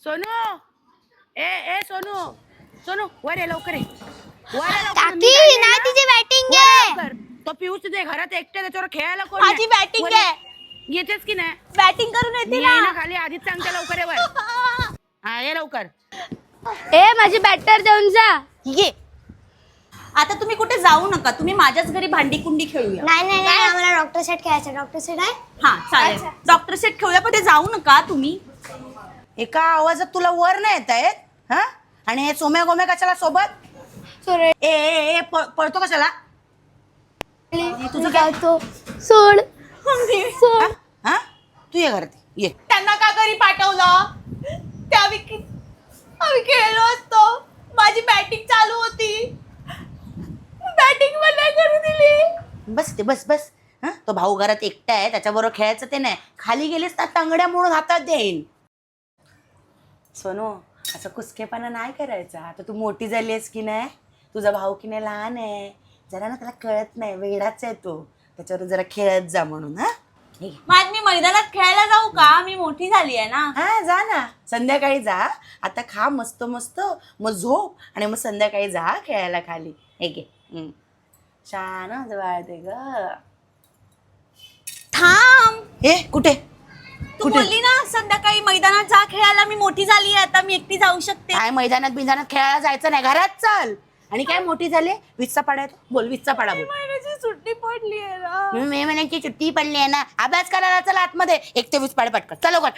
सोनू ए ए सोनू सोनू वर ये लवकर ये वर ये लवकर. काकी नाही तिची बॅटिंग वर ये आहे. लवकर. तो पिऊस तुझ्या घरात एकटे त्याच्यावर खेळायला कोण माझी नाही. बॅटिंग वर ये. आहे. येतेस की नाही बॅटिंग करून येते ये ना. ना खाली आधीच सांगते लवकर ये वर. हा ये लवकर. ए माझी बॅटर देऊन जा. ये आता तुम्ही कुठे जाऊ नका, तुम्ही माझ्याच घरी भांडी कुंडी खेळूया. नाही नाही नाही आम्हाला डॉक्टर सेट खेळायचं. डॉक्टर सेट आहे. हा चालेल, अच्छा. डॉक्टर सेट खेळूया, पण ते जाऊ नका तुम्ही. एका आवाजात तुला वर नाही येत आहेत हा. आणि हे सोम्या गोम्या कशाला सोबत सोड. ए ए ए पळतो कशाला तुझं काय तो सोड सोड. हा? हा तू ये घरात ये. त्यांना का घरी पाठवलं? ते आम्ही खेळलो असतो. माझी बॅटिंग चालू होती, बॅटिंग पण नाही करू दिली. बस ते बस बस हा. तो भाऊ घरात एकटा आहे, त्याच्याबरोबर खेळायचं ते नाही. खाली गेलेस तर टांगड्या म्हणून हातात देईन. सोनू असं कुसकेपणा नाही करायचा. आता तू मोठी झाली आहेस की नाही, तुझा भाऊ की नाही लहान आहे, जरा ना त्याला कळत नाही, वेडाच आहे तो, त्याच्यावर जरा खेळत जा म्हणून. हा हे घे. मग मी मैदानात खेळायला जाऊ का? मी मोठी झाली आहे ना. हा जा ना, संध्याकाळी जा. आता खा मस्त मस्त, मग झोप आणि मग संध्याकाळी जा खेळायला खाली. हे घे. छान वाळते ग. थांब, हे कुठे तू कुठे? बोलली ना संध्याकाळी मैदानात जा खेळायला. मी मोठी झाली आहे आता, मी एकटी जाऊ शकते. काय मैदानात बिदानात खेळायला जायचं नाही, घरात चल. आणि काय मोठी झाली, विचचा पाडा येतो. बोल विचचा पाडा बोल. महिन्याची सुट्टी पडली आहे ना. मे महिन्याची सुट्टी पडली आहे ना, अभ्यास करायला चला आतमध्ये. 1 ते 20 पाडे पटकन चल लवकर.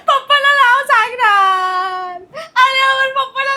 पप्पाला लाव सांगणार. अरे आपण पप्पाला